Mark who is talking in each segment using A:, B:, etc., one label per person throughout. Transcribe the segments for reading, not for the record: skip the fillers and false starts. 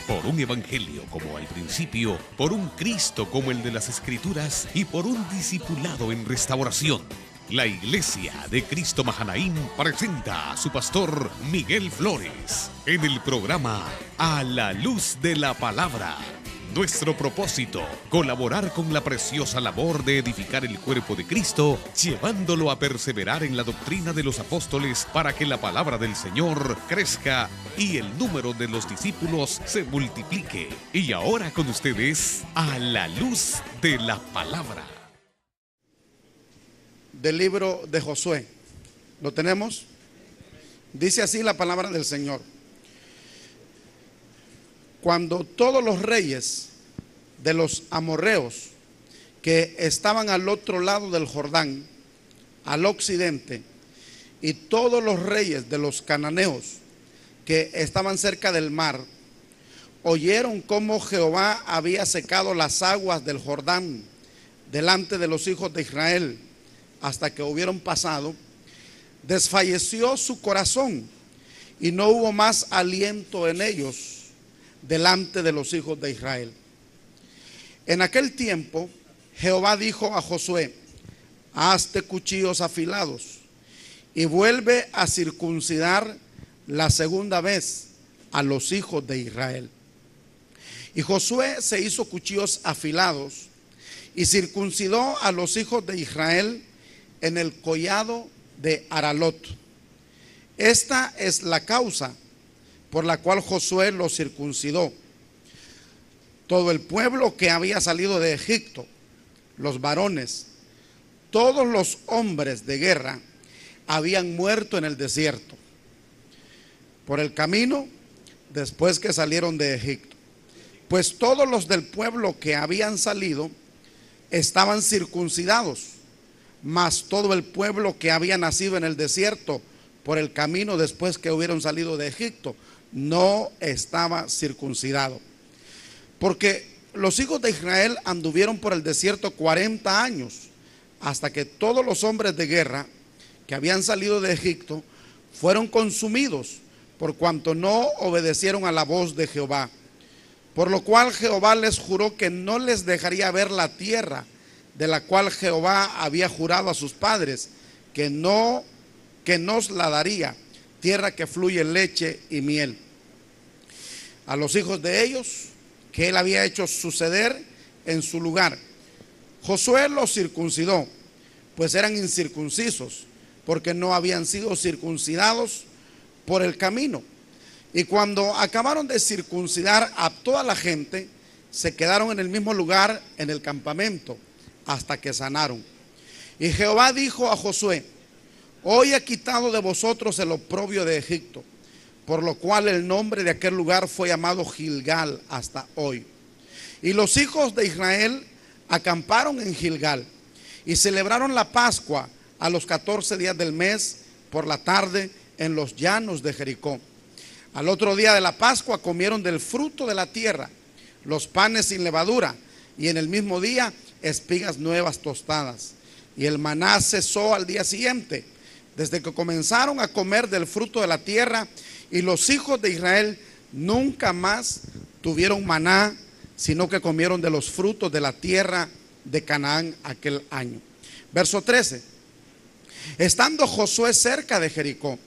A: Por un evangelio como al principio, por un Cristo como el de las Escrituras y por un discipulado en restauración. La Iglesia de Cristo Mahanaim presenta a su pastor Miguel Flores en el programa A la Luz de la Palabra. Nuestro propósito, colaborar con la preciosa labor de edificar el cuerpo de Cristo, llevándolo a perseverar en la doctrina de los apóstoles para que la palabra del Señor crezca y el número de los discípulos se multiplique. Y ahora con ustedes, A la Luz de la Palabra.
B: Del libro de Josué. ¿Lo tenemos? Dice así la palabra del Señor. Cuando todos los reyes de los amorreos que estaban al otro lado del Jordán, al occidente, y todos los reyes de los cananeos que estaban cerca del mar, oyeron cómo Jehová había secado las aguas del Jordán delante de los hijos de Israel hasta que hubieron pasado, desfalleció su corazón y no hubo más aliento en ellos delante de los hijos de Israel. En aquel tiempo Jehová dijo a Josué: hazte cuchillos afilados y vuelve a circuncidar la segunda vez a los hijos de Israel. Y Josué se hizo cuchillos afilados y circuncidó a los hijos de Israel en el collado de Aralot. Esta es la causa por la cual Josué los circuncidó. Todo el pueblo que había salido de Egipto, los varones, todos los hombres de guerra, habían muerto en el desierto, por el camino después que salieron de Egipto. Pues todos los del pueblo que habían salido estaban circuncidados, mas todo el pueblo que había nacido en el desierto por el camino después que hubieron salido de Egipto no estaba circuncidado. Porque los hijos de Israel anduvieron por el desierto 40 años, hasta que todos los hombres de guerra que habían salido de Egipto fueron consumidos, por cuanto no obedecieron a la voz de Jehová. Por lo cual Jehová les juró que no les dejaría ver la tierra de la cual Jehová había jurado a sus padres, que nos la daría, tierra que fluye leche y miel. A los hijos de ellos, que él había hecho suceder en su lugar, Josué los circuncidó, pues eran incircuncisos, porque no habían sido circuncidados por el camino. Y cuando acabaron de circuncidar a toda la gente, se quedaron en el mismo lugar en el campamento hasta que sanaron. Y Jehová dijo a Josué: hoy he quitado de vosotros el oprobio de Egipto, por lo cual el nombre de aquel lugar fue llamado Gilgal hasta hoy. Y los hijos de Israel acamparon en Gilgal y celebraron la Pascua a los 14 días del mes por la tarde en los llanos de Jericó. Al otro día de la Pascua comieron del fruto de la tierra, los panes sin levadura, y en el mismo día espigas nuevas tostadas. Y el maná cesó al día siguiente, desde que comenzaron a comer del fruto de la tierra, y los hijos de Israel nunca más tuvieron maná, sino que comieron de los frutos de la tierra de Canaán aquel año. Verso 13. Estando Josué cerca de Jericó,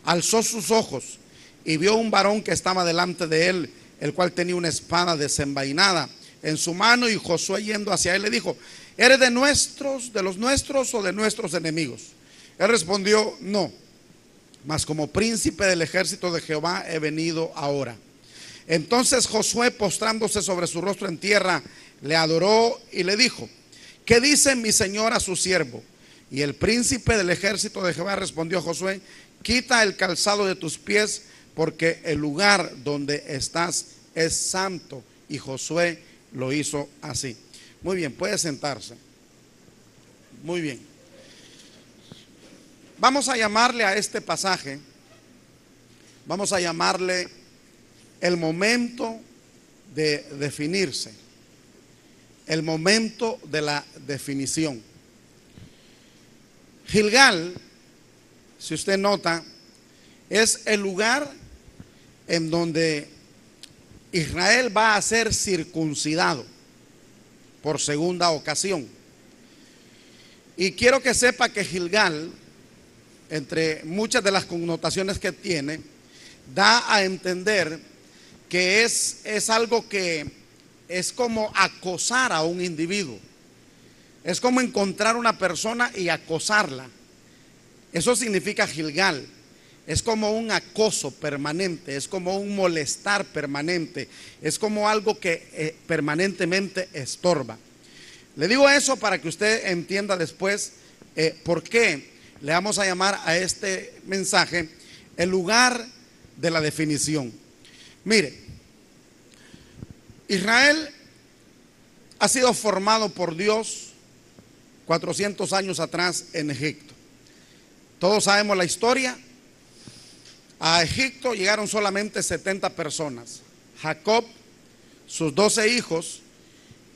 B: alzó sus ojos y vio un varón que estaba delante de él, el cual tenía una espada desenvainada en su mano, y Josué, yendo hacia él, le dijo: ¿eres de los nuestros o de nuestros enemigos? Él respondió: no, mas como príncipe del ejército de Jehová he venido ahora. Entonces Josué, postrándose sobre su rostro en tierra, le adoró y le dijo: ¿qué dice mi señor a su siervo? Y el príncipe del ejército de Jehová respondió a Josué: quita el calzado de tus pies, porque el lugar donde estás es santo. Y Josué lo hizo así. Muy bien, puede sentarse. Muy bien. Vamos a llamarle a este pasaje, vamos a llamarle el momento de definirse, el momento de la definición. Gilgal, si usted nota, es el lugar en donde Israel va a ser circuncidado por segunda ocasión. Y quiero que sepa que Gilgal, entre muchas de las connotaciones que tiene, da a entender que es algo que es como acosar a un individuo. Es como encontrar una persona y acosarla. Eso significa Gilgal. Es como un acoso permanente, es como un molestar permanente, es como algo que permanentemente estorba. Le digo eso para que usted entienda después por qué le vamos a llamar a este mensaje el lugar de la definición. Mire, Israel ha sido formado por Dios 400 años atrás en Egipto. Todos sabemos la historia. A Egipto llegaron solamente 70 personas. Jacob, sus 12 hijos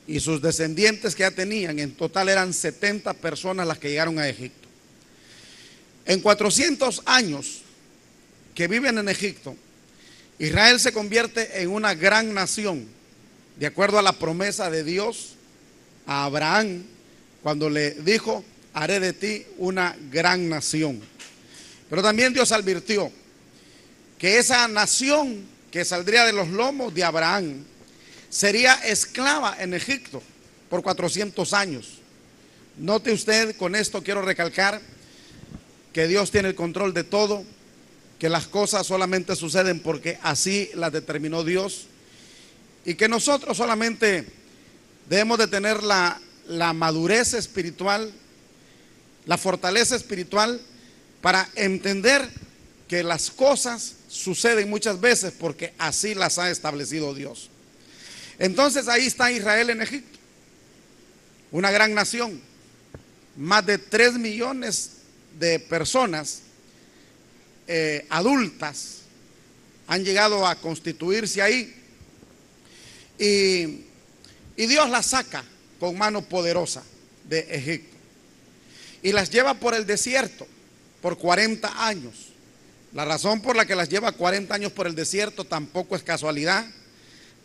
B: y sus descendientes que ya tenían, en total eran 70 personas las que llegaron a Egipto. En 400 años que viven en Egipto, Israel se convierte en una gran nación, de acuerdo a la promesa de Dios a Abraham, cuando le dijo: haré de ti una gran nación. Pero también Dios advirtió que esa nación que saldría de los lomos de Abraham sería esclava en Egipto por 400 años. Note usted, con esto quiero recalcar que Dios tiene el control de todo, que las cosas solamente suceden porque así las determinó Dios, y que nosotros solamente debemos de tener la madurez espiritual, la fortaleza espiritual para entender que las cosas suceden muchas veces porque así las ha establecido Dios. Entonces ahí está Israel en Egipto, una gran nación, más de 3 millones de personas adultas han llegado a constituirse ahí, y Dios las saca con mano poderosa de Egipto y las lleva por el desierto por 40 años. La razón por la que las lleva 40 años por el desierto tampoco es casualidad,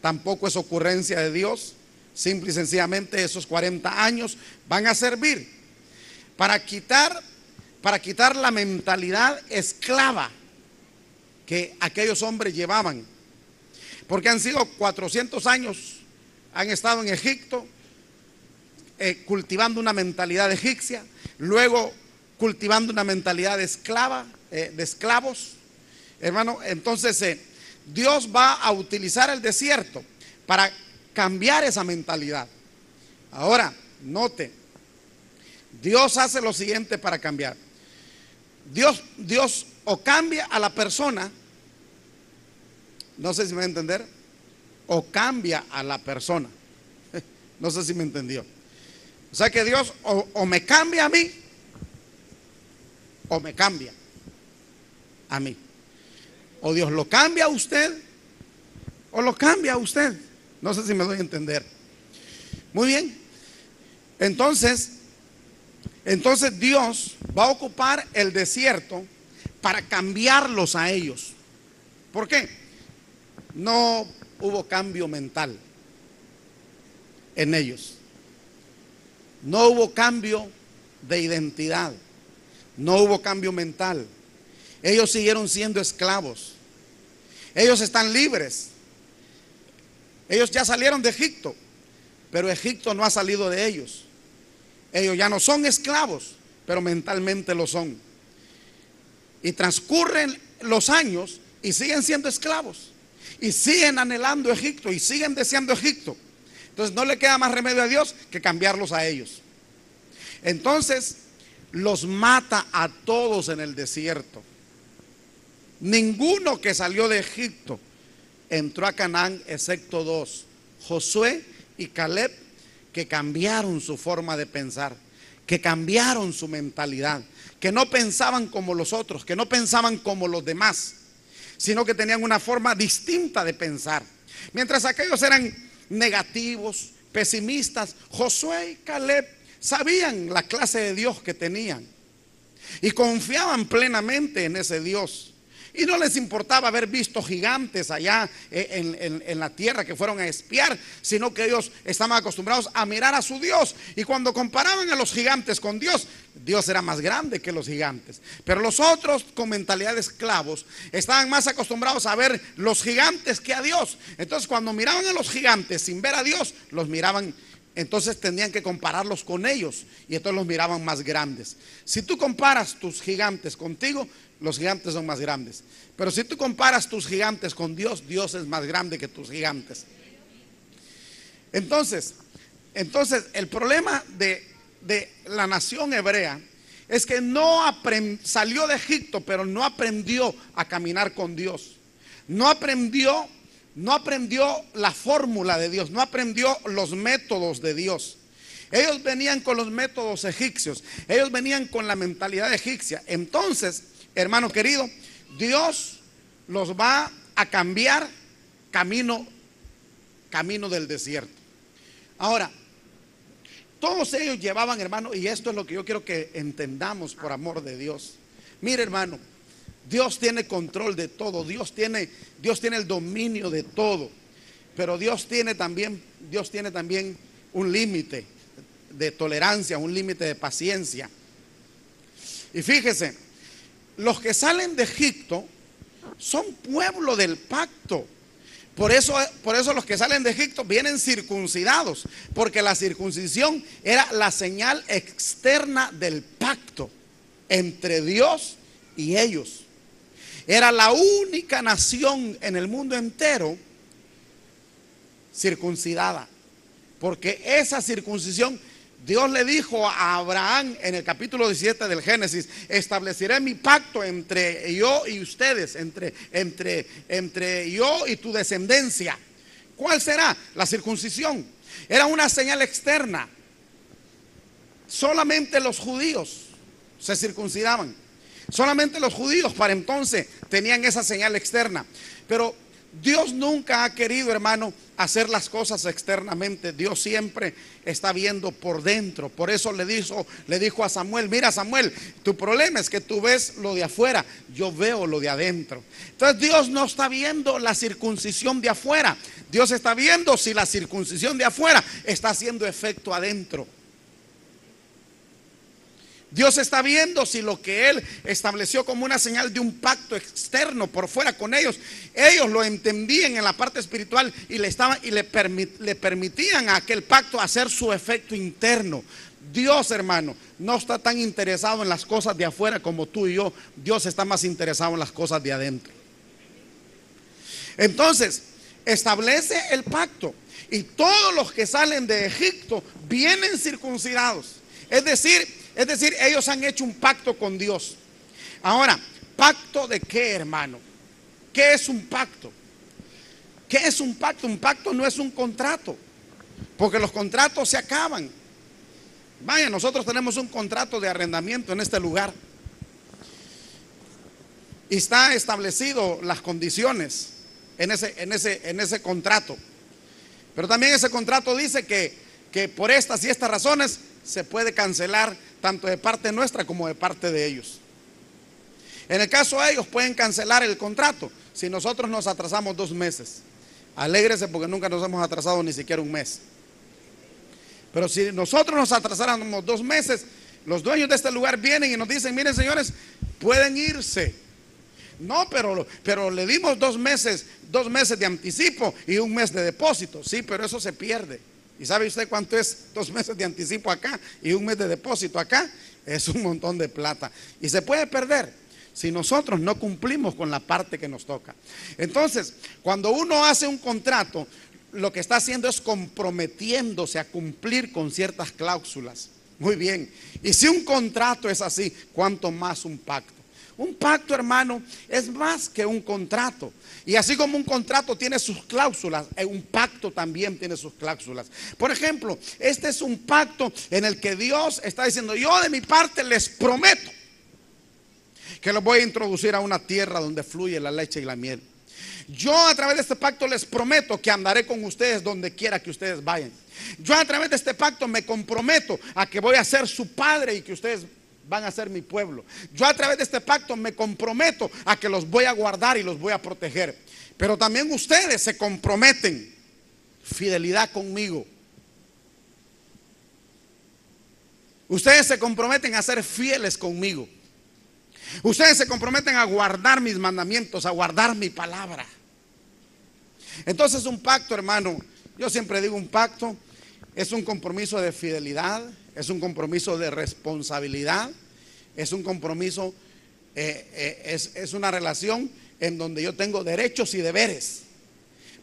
B: tampoco es ocurrencia de Dios. Simple y sencillamente esos 40 años van a servir para quitar la mentalidad esclava que aquellos hombres llevaban, porque han sido 400 años, han estado en Egipto cultivando una mentalidad egipcia, luego cultivando una mentalidad de esclava, de esclavos, hermano. Entonces Dios va a utilizar el desierto para cambiar esa mentalidad. Ahora, note, Dios hace lo siguiente para cambiar. Dios o cambia a la persona, no sé si me va a entender, o cambia a la persona. No sé si me entendió. O sea que Dios o me cambia a mí, o me cambia a mí. O Dios lo cambia a usted, o lo cambia a usted. No sé si me doy a entender. Muy bien. Entonces Dios va a ocupar el desierto para cambiarlos a ellos. ¿Por qué? No hubo cambio mental en ellos. No hubo cambio de identidad. No hubo cambio mental. Ellos siguieron siendo esclavos. Ellos están libres. Ellos ya salieron de Egipto, pero Egipto no ha salido de ellos. Ellos ya no son esclavos, pero mentalmente lo son. Y transcurren los años y siguen siendo esclavos. Y siguen anhelando Egipto y siguen deseando Egipto. Entonces no le queda más remedio a Dios que cambiarlos a ellos. Entonces los mata a todos en el desierto. Ninguno que salió de Egipto entró a Canaán excepto 2, Josué y Caleb, que cambiaron su forma de pensar, que cambiaron su mentalidad, que no pensaban como los otros, que no pensaban como los demás, sino que tenían una forma distinta de pensar. Mientras aquellos eran negativos, pesimistas, Josué y Caleb sabían la clase de Dios que tenían y confiaban plenamente en ese Dios. Y no les importaba haber visto gigantes allá en la tierra que fueron a espiar, sino que ellos estaban acostumbrados a mirar a su Dios. Y cuando comparaban a los gigantes con Dios, Dios era más grande que los gigantes. Pero los otros, con mentalidad de esclavos, estaban más acostumbrados a ver los gigantes que a Dios. Entonces cuando miraban a los gigantes sin ver a Dios, los miraban, entonces tenían que compararlos con ellos, y entonces los miraban más grandes. Si tú comparas tus gigantes contigo, los gigantes son más grandes. Pero si tú comparas tus gigantes con Dios, Dios es más grande que tus gigantes. Entonces el problema de la nación hebrea es que salió de Egipto, pero no aprendió a caminar con Dios. No aprendió la fórmula de Dios, no aprendió los métodos de Dios. Ellos venían con los métodos egipcios, ellos venían con la mentalidad egipcia. Entonces, hermano querido, Dios los va a cambiar camino del desierto. Ahora, todos ellos llevaban, hermano, y esto es lo que yo quiero que entendamos por amor de Dios. Mire, hermano, Dios tiene control de todo, Dios tiene el dominio de todo, pero Dios tiene también un límite de tolerancia, un límite de paciencia. Y fíjese, los que salen de Egipto son pueblo del pacto. Por eso los que salen de Egipto vienen circuncidados, porque la circuncisión era la señal externa del pacto entre Dios y ellos. Era la única nación en el mundo entero circuncidada, porque esa circuncisión, Dios le dijo a Abraham en el capítulo 17 del Génesis: estableceré mi pacto entre yo y ustedes, entre yo y tu descendencia. ¿Cuál será? La circuncisión. Era una señal externa. Solamente los judíos se circuncidaban. Solamente los judíos para entonces tenían esa señal externa. Pero Dios nunca ha querido, hermano, hacer las cosas externamente. Dios siempre está viendo por dentro. Por eso le dijo a Samuel: mira, Samuel, tu problema es que tú ves lo de afuera, yo veo lo de adentro. Entonces Dios no está viendo la circuncisión de afuera, Dios está viendo si la circuncisión de afuera está haciendo efecto adentro. Dios está viendo si lo que Él estableció como una señal de un pacto externo por fuera con ellos lo entendían en la parte espiritual y le permitían a aquel pacto hacer su efecto interno. Dios, hermano, no está tan interesado en las cosas de afuera como tú y yo. Dios está más interesado en las cosas de adentro. Entonces establece el pacto, y todos los que salen de Egipto vienen circuncidados. Es decir, ellos han hecho un pacto con Dios. Ahora, ¿pacto de qué, hermano? ¿Qué es un pacto? ¿Qué es un pacto? Un pacto no es un contrato, porque los contratos se acaban. Vaya, nosotros tenemos un contrato de arrendamiento en este lugar y está establecido las condiciones en ese contrato. Pero también ese contrato dice que por estas y estas razones se puede cancelar tanto de parte nuestra como de parte de ellos. En el caso de ellos pueden cancelar el contrato si nosotros nos atrasamos 2 meses. Alégrese, porque nunca nos hemos atrasado ni siquiera un mes. Pero si nosotros nos atrasáramos 2 meses, los dueños de este lugar vienen y nos dicen: miren, señores, pueden irse. No, pero le dimos 2 meses de anticipo y 1 mes de depósito. Sí, pero eso se pierde. ¿Y sabe usted cuánto es 2 meses de anticipo acá y 1 mes de depósito acá? Es un montón de plata y se puede perder si nosotros no cumplimos con la parte que nos toca. Entonces, cuando uno hace un contrato, lo que está haciendo es comprometiéndose a cumplir con ciertas cláusulas. Muy bien. Y si un contrato es así, ¿cuánto más un pacto? Un pacto, hermano, es más que un contrato. Y así como un contrato tiene sus cláusulas, un pacto también tiene sus cláusulas. Por ejemplo, este es un pacto en el que Dios está diciendo: yo de mi parte les prometo que los voy a introducir a una tierra donde fluye la leche y la miel. Yo a través de este pacto les prometo que andaré con ustedes donde quiera que ustedes vayan. Yo a través de este pacto me comprometo a que voy a ser su padre y que ustedes van a ser mi pueblo. Yo a través de este pacto me comprometo a que los voy a guardar y los voy a proteger. Pero también ustedes se comprometen, fidelidad conmigo. Ustedes se comprometen a ser fieles conmigo. Ustedes se comprometen a guardar mis mandamientos, a guardar mi palabra. Entonces un pacto, hermano, yo siempre digo, un pacto es un compromiso de fidelidad, es un compromiso de responsabilidad, es un compromiso, es una relación en donde yo tengo derechos y deberes.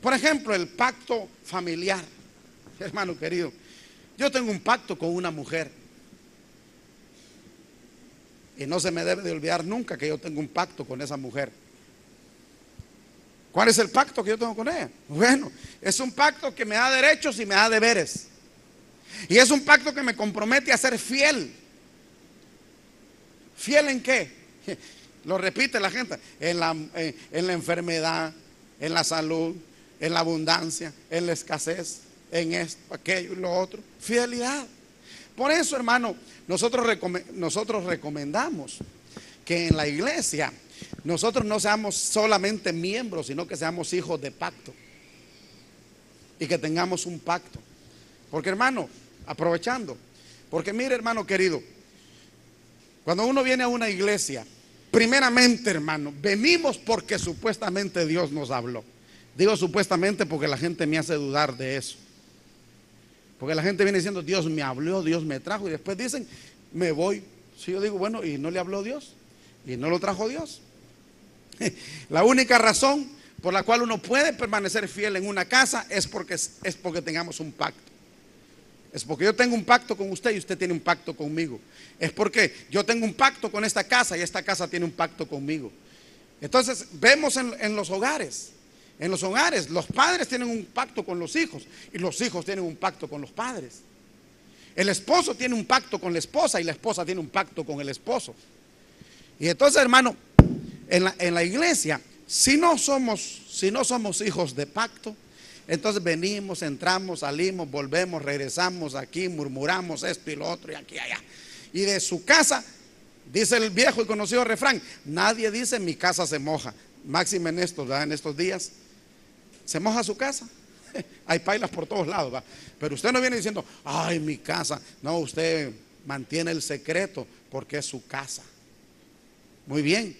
B: Por ejemplo, el pacto familiar. Hermano querido, yo tengo un pacto con una mujer. Y no se me debe de olvidar nunca que yo tengo un pacto con esa mujer. ¿Cuál es el pacto que yo tengo con ella? Bueno, es un pacto que me da derechos y me da deberes. Y es un pacto que me compromete a ser fiel. ¿Fiel en qué? Lo repite la gente. En la enfermedad, en la salud, en la abundancia, en la escasez, en esto, aquello y lo otro. Fidelidad. Por eso, hermano, nosotros recomendamos que en la iglesia nosotros no seamos solamente miembros, sino que seamos hijos de pacto y que tengamos un pacto. Porque, hermano, aprovechando, porque mire, hermano querido, cuando uno viene a una iglesia, primeramente, hermano, venimos porque supuestamente Dios nos habló. Digo supuestamente porque la gente me hace dudar de eso. Porque la gente viene diciendo, Dios me habló, Dios me trajo, y después dicen, me voy. Si yo digo, bueno, ¿y no le habló Dios? ¿Y no lo trajo Dios? La única razón por la cual uno puede permanecer fiel en una casa es porque tengamos un pacto. Es porque yo tengo un pacto con usted y usted tiene un pacto conmigo. Es porque yo tengo un pacto con esta casa y esta casa tiene un pacto conmigo. Entonces vemos en los hogares. En los hogares los padres tienen un pacto con los hijos y los hijos tienen un pacto con los padres. El esposo tiene un pacto con la esposa y la esposa tiene un pacto con el esposo. Y entonces, hermano, en la iglesia, si no somos hijos de pacto, entonces venimos, entramos, salimos, volvemos, regresamos aquí, murmuramos esto y lo otro y aquí y allá. Y de su casa, dice el viejo y conocido refrán, nadie dice mi casa se moja. Máxime en estos días, se moja su casa. Hay pailas por todos lados, ¿va? Pero usted no viene diciendo, ay, mi casa. No, usted mantiene el secreto porque es su casa. Muy bien.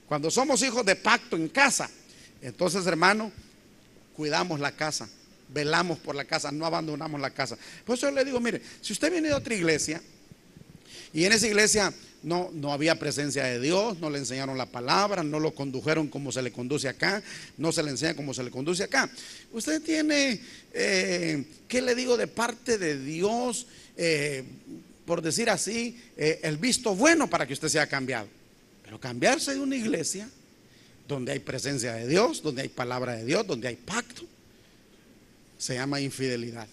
B: Cuando somos hijos de pacto en casa, entonces, hermano, cuidamos la casa, velamos por la casa, no abandonamos la casa. Por eso yo le digo, mire, si usted viene de otra iglesia y en esa iglesia no había presencia de Dios, no le enseñaron la palabra, no lo condujeron como se le conduce acá, no se le enseña como se le conduce acá. Usted tiene, ¿qué le digo? De parte de Dios, por decir así, el visto bueno para que usted sea cambiado. Pero cambiarse de una iglesia donde hay presencia de Dios, donde hay palabra de Dios, donde hay pacto, se llama infidelidad.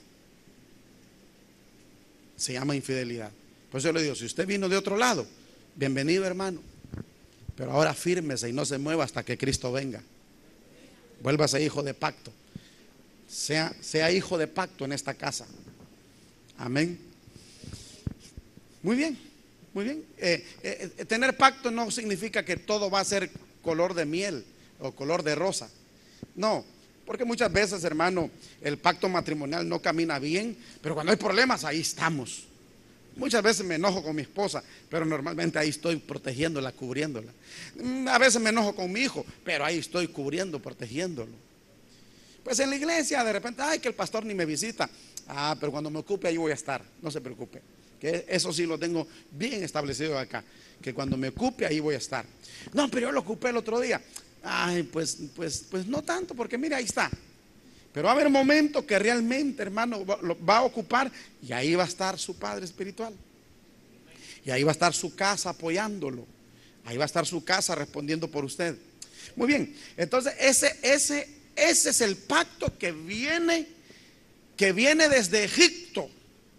B: Se llama infidelidad. Por eso yo le digo, si usted vino de otro lado, bienvenido, hermano. Pero ahora fírmese y no se mueva hasta que Cristo venga. Vuélvase hijo de pacto. Sea hijo de pacto en esta casa. Amén. Muy bien, muy bien. Tener pacto no significa que todo va a ser color de miel o color de rosa. No, porque muchas veces, hermano, el pacto matrimonial no camina bien, pero cuando hay problemas, ahí estamos. Muchas veces me enojo con mi esposa, pero normalmente ahí estoy protegiéndola, cubriéndola. A veces me enojo con mi hijo, pero ahí estoy cubriendo, protegiéndolo. Pues en la iglesia de repente, ay, que el pastor ni me visita. Ah, pero cuando me ocupe ahí voy a estar, no se preocupe. Que eso sí lo tengo bien establecido acá, que cuando me ocupe ahí voy a estar. No, pero yo lo ocupé el otro día. Ay, pues no tanto, porque mira, ahí está. Pero va a haber un momento que realmente, hermano, lo va a ocupar y ahí va a estar su padre espiritual. Y ahí va a estar su casa apoyándolo. Ahí va a estar su casa respondiendo por usted. Muy bien, entonces ese es el pacto que viene desde Egipto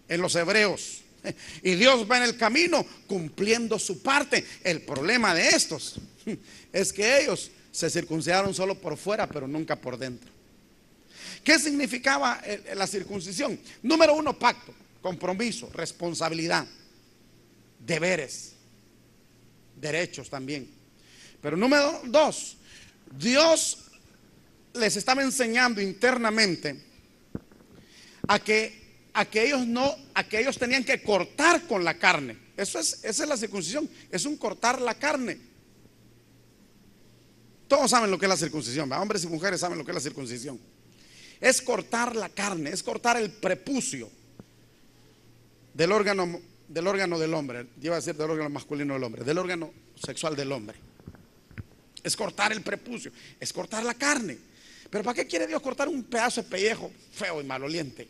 B: en los hebreos. Y Dios va en el camino cumpliendo su parte. El problema de estos es que ellos se circuncidaron solo por fuera, pero nunca por dentro. ¿Qué significaba la circuncisión? Número uno, pacto, compromiso, responsabilidad, deberes. derechos también. Pero número dos, Dios les estaba enseñando internamente a que ellos tenían que cortar con la carne. Esa es la circuncisión, es un cortar la carne. Todos saben lo que es la circuncisión, ¿verdad? Hombres y mujeres saben lo que es la circuncisión. Es cortar la carne, es cortar el prepucio del órgano del hombre. Yo iba a decir del órgano masculino del hombre, del órgano sexual del hombre. Es cortar el prepucio, es cortar la carne. Pero ¿para qué quiere Dios cortar un pedazo de pellejo feo y maloliente?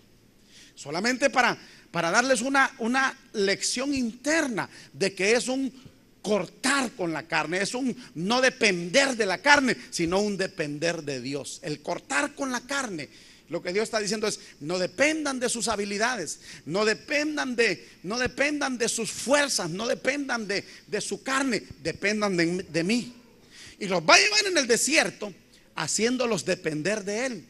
B: Solamente para darles una lección interna de que es un cortar con la carne, es un no depender de la carne, sino un depender de Dios. El cortar con la carne, lo que Dios está diciendo es: no dependan de sus habilidades, no dependan de sus fuerzas, no dependan de su carne, dependan de mí. Y los va a llevar en el desierto haciéndolos depender de Él.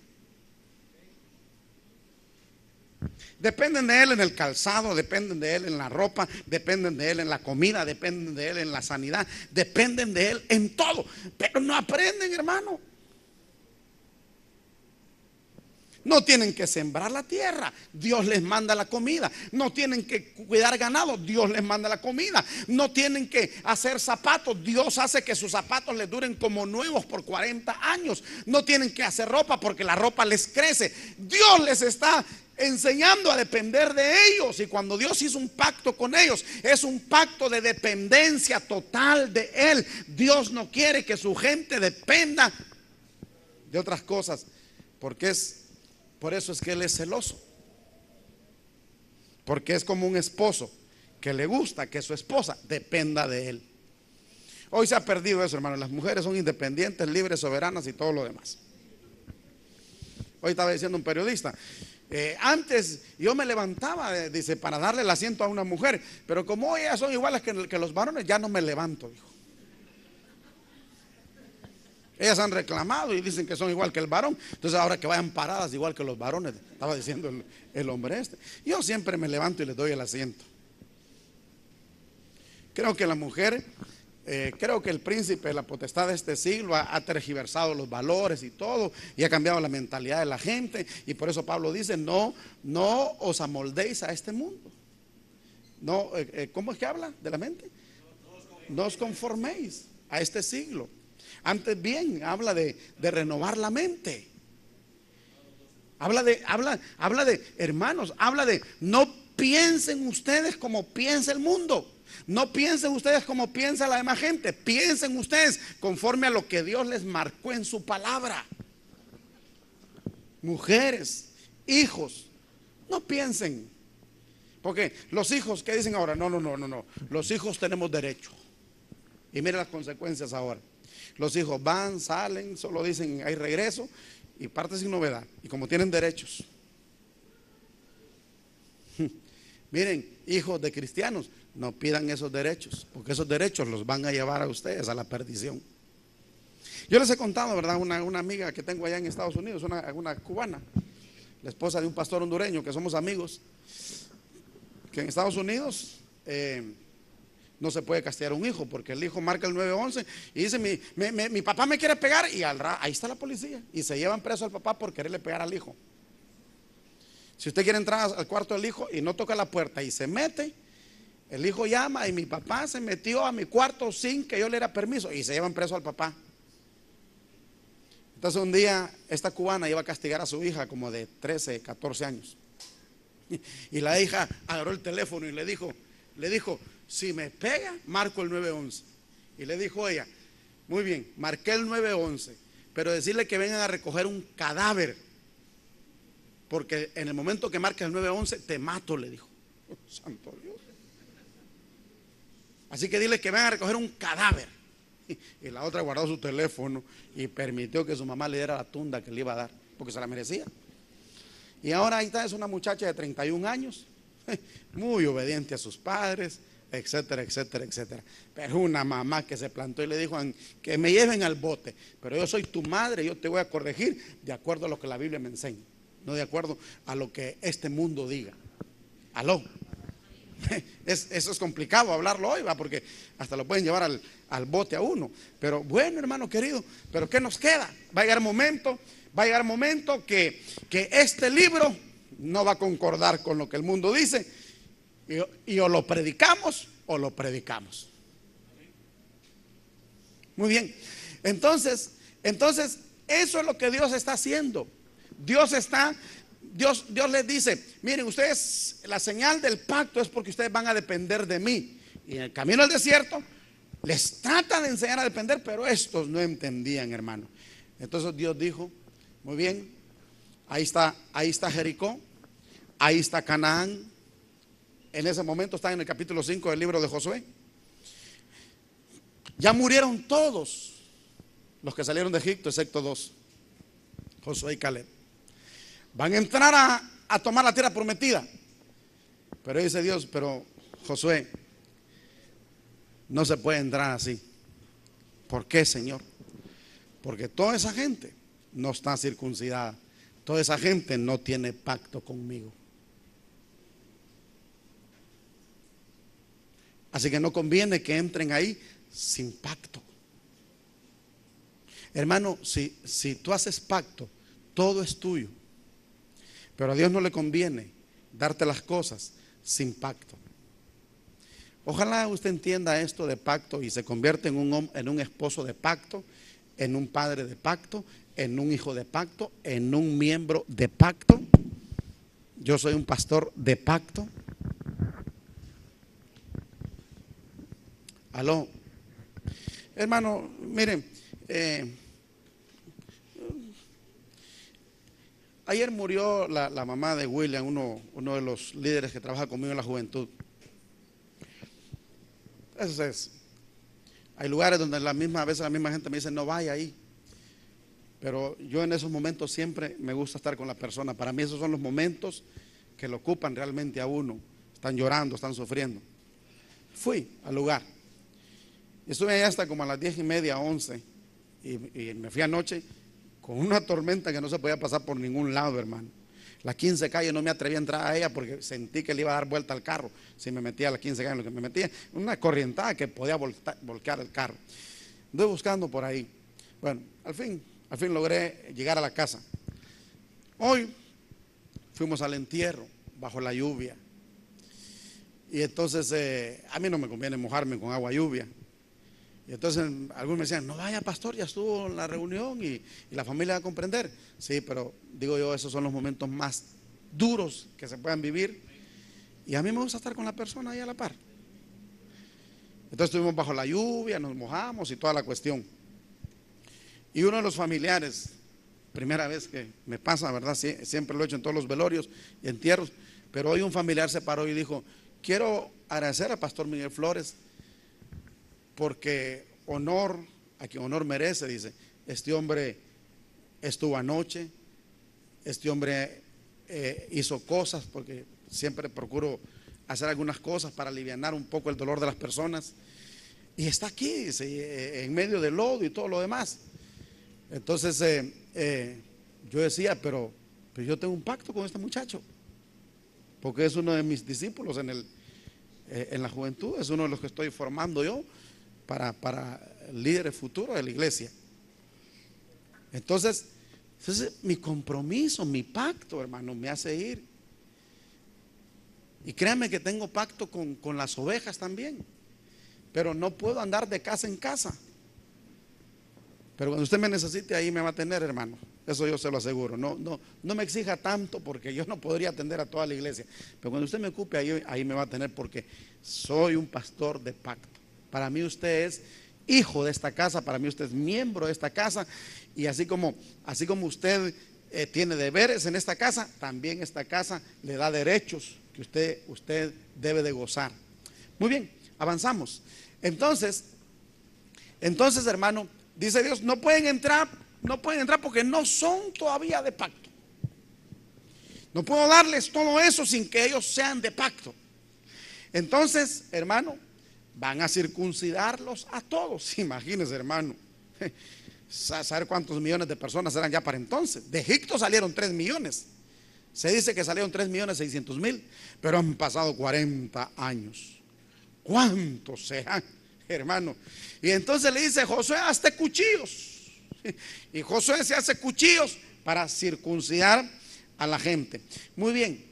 B: Dependen de Él en el calzado, dependen de Él en la ropa, dependen de Él en la comida, dependen de Él en la sanidad, dependen de Él en todo. Pero no aprenden, hermano. No tienen que sembrar la tierra, Dios les manda la comida. No tienen que cuidar ganado, Dios les manda la comida. No tienen que hacer zapatos, Dios hace que sus zapatos les duren como nuevos por 40 años. No tienen que hacer ropa porque la ropa les crece. Dios les está enseñando a depender de ellos. Y cuando Dios hizo un pacto con ellos, es un pacto de dependencia total de Él. Dios no quiere que su gente dependa de otras cosas, porque por eso es que Él es celoso. Porque es como un esposo que le gusta que su esposa dependa de él. Hoy se ha perdido eso, hermano. Las mujeres son independientes, libres, soberanas y todo lo demás. Hoy estaba diciendo un periodista, antes yo me levantaba, dice, para darle el asiento a una mujer, pero como hoy ellas son iguales que los varones, ya no me levanto, dijo. Ellas han reclamado y dicen que son igual que el varón. Entonces ahora que vayan paradas igual que los varones, estaba diciendo el hombre este. Yo siempre me levanto y les doy el asiento. Creo que la mujer, creo que el príncipe, la potestad de este siglo ha tergiversado los valores y todo, y ha cambiado la mentalidad de la gente. Y por eso Pablo dice: no os amoldéis a este mundo. No, ¿cómo es que habla de la mente? No os conforméis a este siglo. Antes bien, habla de renovar la mente. Habla de, hermanos, habla de no piensen ustedes como piensa el mundo. No piensen ustedes como piensa la demás gente. Piensen ustedes conforme a lo que Dios les marcó en su palabra. Mujeres, hijos, no piensen. Porque los hijos, ¿qué dicen ahora? No. Los hijos tenemos derecho. Y mire las consecuencias ahora. Los hijos van, salen, solo dicen hay regreso y parte sin novedad. Y como tienen derechos. Miren, hijos de cristianos, no pidan esos derechos, porque esos derechos los van a llevar a ustedes a la perdición. Yo les he contado, ¿verdad? Una amiga que tengo allá en Estados Unidos, una cubana, la esposa de un pastor hondureño que somos amigos, que en Estados Unidos no se puede castigar a un hijo, porque el hijo marca el 911 y dice: mi papá me quiere pegar, y ahí está la policía y se llevan preso al papá por quererle pegar al hijo. Si usted quiere entrar al cuarto del hijo y no toca la puerta y se mete, el hijo llama y mi papá se metió a mi cuarto sin que yo le diera permiso, y se llevan preso al papá. Entonces un día esta cubana iba a castigar a su hija como de 13, 14 años, y la hija agarró el teléfono y le dijo: si me pega, marco el 911. Y le dijo ella: muy bien, marqué el 911, pero decirle que vengan a recoger un cadáver, porque en el momento que marques el 911 te mato, le dijo. Santo Dios. Así que dile que vengan a recoger un cadáver. Y la otra guardó su teléfono y permitió que su mamá le diera la tunda que le iba a dar, porque se la merecía. Y ahora ahí está, es una muchacha de 31 años, muy obediente a sus padres, etcétera, etcétera, etcétera. Pero una mamá que se plantó y le dijo: que me lleven al bote, pero yo soy tu madre, yo te voy a corregir de acuerdo a lo que la Biblia me enseña, no de acuerdo a lo que este mundo diga. Aló. Eso es complicado hablarlo hoy, ¿va? Porque hasta lo pueden llevar al bote a uno. Pero bueno, hermano querido, ¿pero qué nos queda? Va a llegar momento que este libro no va a concordar con lo que el mundo dice, y o lo predicamos o lo predicamos. Muy bien. Entonces, eso es lo que Dios está haciendo. Dios les dice: miren, ustedes, la señal del pacto es porque ustedes van a depender de mí. Y en el camino al desierto les trata de enseñar a depender, pero estos no entendían, hermano. Entonces Dios dijo: muy bien, ahí está Jericó, ahí está Canaán. En ese momento está en el capítulo 5 del libro de Josué. Ya murieron todos los que salieron de Egipto, excepto dos, Josué y Caleb. Van a entrar a tomar la tierra prometida. Pero dice Dios: pero Josué, no se puede entrar así. ¿Por qué, Señor? Porque toda esa gente no está circuncidada. Toda esa gente no tiene pacto conmigo. Así que no conviene que entren ahí sin pacto. Hermano, si tú haces pacto, todo es tuyo. Pero a Dios no le conviene darte las cosas sin pacto. Ojalá usted entienda esto de pacto y se convierta en un esposo de pacto, en un padre de pacto, en un hijo de pacto, en un miembro de pacto. Yo soy un pastor de pacto. Aló. Hermano, miren, ayer murió la mamá de William, uno de los líderes que trabaja conmigo en la juventud. Eso es. Hay lugares donde a veces la misma gente me dice: no vaya ahí. Pero yo en esos momentos siempre me gusta estar con la persona. Para mí esos son los momentos que lo ocupan realmente a uno. Están llorando, están sufriendo. Fui al lugar. Estuve allá hasta como a las 10:30, 11. Y me fui anoche con una tormenta que no se podía pasar por ningún lado, hermano. Las 15 calles no me atreví a entrar a ella porque sentí que le iba a dar vuelta al carro si me metía a las 15 calles. Lo que me metía, una corrientada que podía volcar el carro. Anduve buscando por ahí. Bueno, al fin logré llegar a la casa. Hoy fuimos al entierro bajo la lluvia. Y entonces a mí no me conviene mojarme con agua lluvia. Y entonces algunos me decían: no vaya, pastor, ya estuvo en la reunión y la familia va a comprender. Sí, pero digo yo, esos son los momentos más duros que se puedan vivir. Y a mí me gusta estar con la persona ahí a la par. Entonces estuvimos bajo la lluvia, nos mojamos y toda la cuestión. Y uno de los familiares, primera vez que me pasa, ¿verdad? Siempre lo he hecho en todos los velorios y entierros. Pero hoy un familiar se paró y dijo: quiero agradecer al pastor Miguel Flores, porque honor a quien honor merece. Dice: este hombre estuvo anoche, este hombre hizo cosas, porque siempre procuro hacer algunas cosas para aliviar un poco el dolor de las personas, y está aquí, dice, en medio del lodo y todo lo demás. Entonces yo decía: pero yo tengo un pacto con este muchacho, porque es uno de mis discípulos en la juventud, es uno de los que estoy formando yo para líderes futuros de la iglesia. Entonces mi compromiso, mi pacto, hermano, me hace ir. Y créanme que tengo pacto con las ovejas también, pero no puedo andar de casa en casa. Pero cuando usted me necesite, ahí me va a tener, hermano. Eso yo se lo aseguro. No me exija tanto, porque yo no podría atender a toda la iglesia. Pero cuando usted me ocupe, ahí me va a tener, porque soy un pastor de pacto. Para mí usted es hijo de esta casa, para mí usted es miembro de esta casa. Y así como usted tiene deberes en esta casa, también esta casa le da derechos que usted debe de gozar. Muy bien, avanzamos. Entonces, hermano, dice Dios: no pueden entrar porque no son todavía de pacto. No puedo darles todo eso sin que ellos sean de pacto. Entonces, hermano, van a circuncidarlos a todos. Imagínense, hermano, saber cuántos millones de personas eran ya para entonces. De Egipto salieron 3 millones. Se dice que salieron 3.600.000, pero han pasado 40 años. ¿Cuántos serán, hermano? Y entonces le dice Josué: hazte cuchillos. Y Josué se hace cuchillos para circuncidar a la gente. Muy bien.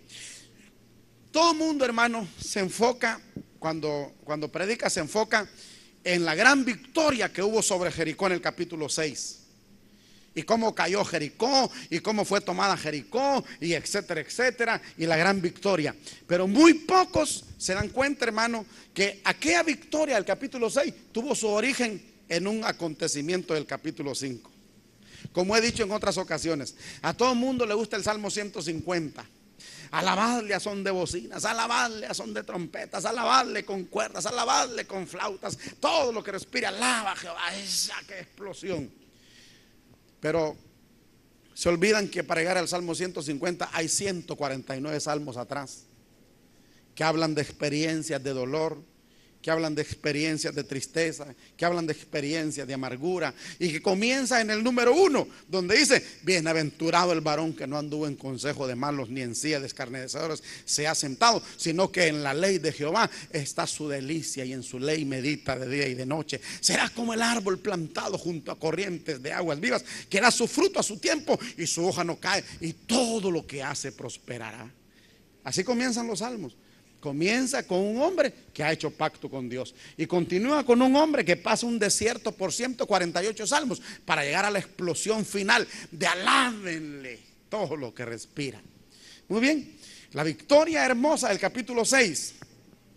B: Todo el mundo, hermano, se enfoca, cuando predica, se enfoca en la gran victoria que hubo sobre Jericó en el capítulo 6. Y cómo cayó Jericó, y cómo fue tomada Jericó, y etcétera, etcétera, y la gran victoria. Pero muy pocos se dan cuenta, hermano, que aquella victoria del capítulo 6 tuvo su origen en un acontecimiento del capítulo 5. Como he dicho en otras ocasiones, a todo el mundo le gusta el Salmo 150. Alabadle a son de bocinas, alabadle a son de trompetas, alabadle con cuerdas, alabadle con flautas. Todo lo que respira, alaba a Jehová. Esa que explosión. Pero se olvidan que para llegar al Salmo 150 hay 149 salmos atrás que hablan de experiencias de dolor, que hablan de experiencias de tristeza, que hablan de experiencias de amargura, y que comienza en el número 1, donde dice: bienaventurado el varón que no anduvo en consejo de malos, ni en silla de escarnecedores se ha sentado, sino que en la ley de Jehová está su delicia, y en su ley medita de día y de noche. Será como el árbol plantado junto a corrientes de aguas vivas, que da su fruto a su tiempo, y su hoja no cae, y todo lo que hace prosperará. Así comienzan los salmos. Comienza con un hombre que ha hecho pacto con Dios, y continúa con un hombre que pasa un desierto por 148 salmos para llegar a la explosión final de alábenle todo lo que respira. Muy bien, la victoria hermosa del capítulo 6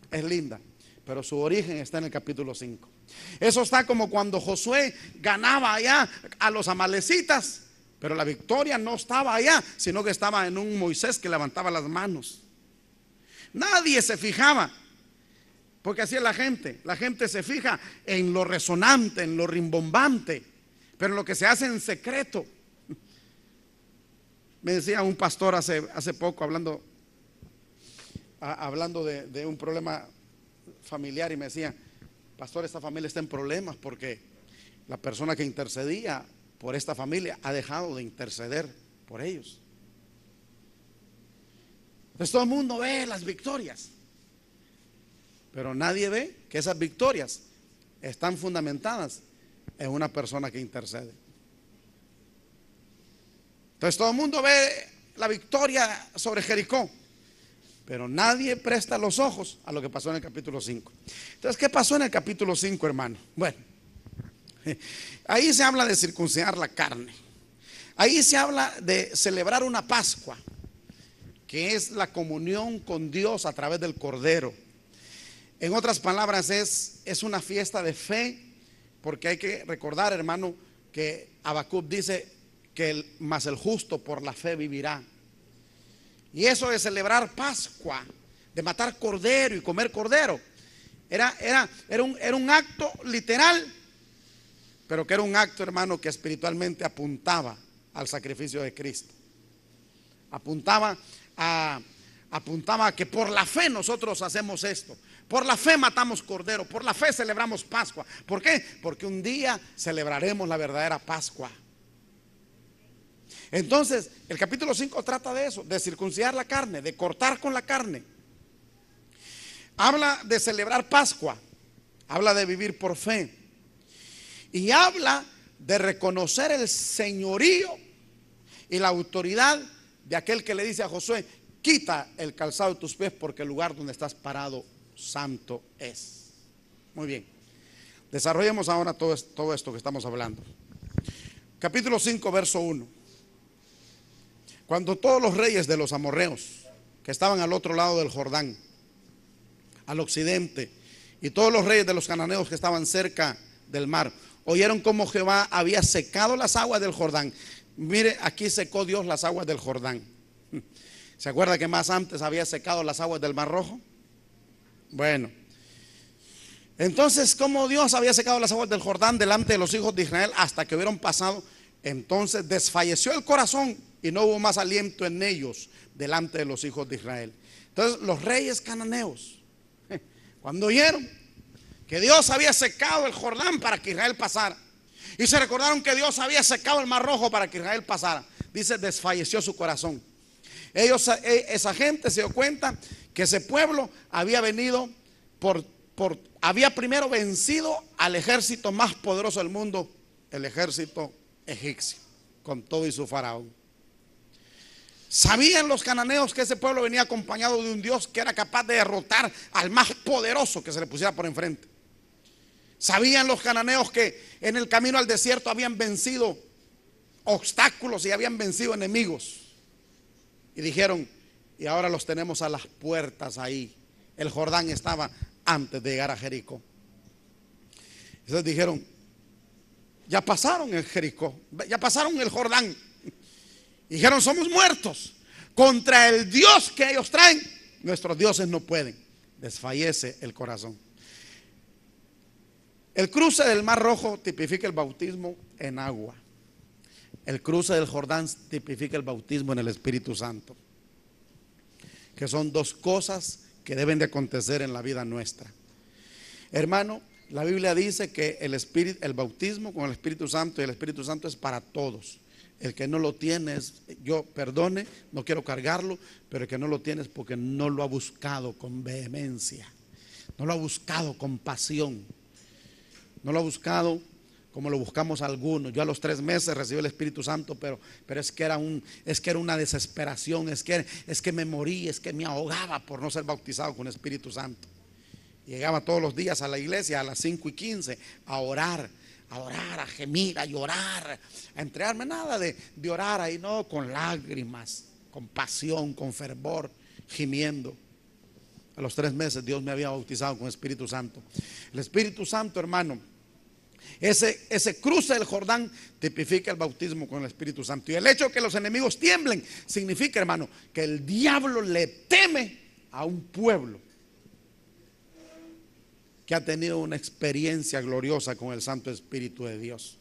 B: es linda, pero su origen está en el capítulo 5. Eso está como cuando Josué ganaba allá a los amalecitas, pero la victoria no estaba allá, sino que estaba en un Moisés que levantaba las manos. Nadie se fijaba, porque así es la gente. La gente se fija en lo resonante, en lo rimbombante, pero en lo que se hace en secreto. Me decía un pastor hace poco, hablando de un problema familiar, y me decía: pastor, esta familia está en problemas porque la persona que intercedía por esta familia ha dejado de interceder por ellos. Entonces todo el mundo ve las victorias, pero nadie ve que esas victorias están fundamentadas en una persona que intercede. Entonces todo el mundo ve la victoria sobre Jericó, pero nadie presta los ojos a lo que pasó en el capítulo 5. Entonces, ¿qué pasó en el capítulo 5, hermano? Bueno, ahí se habla de circuncidar la carne. Ahí se habla de celebrar una Pascua, que es la comunión con Dios a través del Cordero. En otras palabras, es una fiesta de fe, porque hay que recordar, hermano, que Habacuc dice que mas el justo por la fe vivirá. Y eso de celebrar Pascua, de matar cordero y comer cordero, era un acto literal, pero que era un acto, hermano, que espiritualmente apuntaba al sacrificio de Cristo. Apuntaba a que por la fe nosotros hacemos esto. Por la fe matamos cordero, por la fe celebramos Pascua. ¿Por qué? Porque un día celebraremos la verdadera Pascua. Entonces, el capítulo 5 trata de eso, de circuncidar la carne, de cortar con la carne. Habla de celebrar Pascua, habla de vivir por fe, y habla de reconocer el señorío y la autoridad de aquel que le dice a Josué: quita el calzado de tus pies, porque el lugar donde estás parado santo es. Muy bien, desarrollemos ahora todo esto que estamos hablando. Capítulo 5, verso 1. Cuando todos los reyes de los amorreos que estaban al otro lado del Jordán, al occidente, y todos los reyes de los cananeos que estaban cerca del mar, oyeron cómo Jehová había secado las aguas del Jordán. Mire, aquí secó Dios las aguas del Jordán. ¿Se acuerda que más antes había secado las aguas del Mar Rojo? Bueno, entonces, como Dios había secado las aguas del Jordán delante de los hijos de Israel hasta que hubieron pasado, entonces desfalleció el corazón y no hubo más aliento en ellos delante de los hijos de Israel. Entonces los reyes cananeos, cuando oyeron que Dios había secado el Jordán para que Israel pasara, y se recordaron que Dios había secado el Mar Rojo para que Israel pasara, dice, desfalleció su corazón. Esa gente se dio cuenta que ese pueblo había venido había primero vencido al ejército más poderoso del mundo, el ejército egipcio, con todo y su faraón. Sabían los cananeos que ese pueblo venía acompañado de un Dios que era capaz de derrotar al más poderoso que se le pusiera por enfrente. Sabían los cananeos que en el camino al desierto habían vencido obstáculos y habían vencido enemigos. Y dijeron, y ahora los tenemos a las puertas ahí. El Jordán estaba antes de llegar a Jericó. Entonces dijeron, ya pasaron el Jericó, ya pasaron el Jordán. Dijeron, somos muertos. Contra el Dios que ellos traen, nuestros dioses no pueden. Desfallece el corazón. El cruce del Mar Rojo tipifica el bautismo en agua. El cruce del Jordán tipifica el bautismo en el Espíritu Santo, que son dos cosas que deben de acontecer en la vida nuestra. Hermano, la Biblia dice que el bautismo con el Espíritu Santo y el Espíritu Santo es para todos. El que no lo tiene, yo perdone, no quiero cargarlo, pero el que no lo tiene es porque no lo ha buscado con vehemencia, no lo ha buscado con pasión, no lo ha buscado como lo buscamos algunos. Yo a los 3 meses recibí el Espíritu Santo, pero es que era una desesperación, es que me morí, es que me ahogaba por no ser bautizado con el Espíritu Santo. Llegaba todos los días a la iglesia a las 5:15 a orar, a gemir, a llorar, a entregarme, nada de orar ahí, no, con lágrimas, con pasión, con fervor, gimiendo. A los 3 meses Dios me había bautizado con el Espíritu Santo. El Espíritu Santo, hermano, ese cruce del Jordán tipifica el bautismo con el Espíritu Santo. Y el hecho de que los enemigos tiemblen significa, hermano, que el diablo le teme a un pueblo que ha tenido una experiencia gloriosa con el Santo Espíritu de Dios.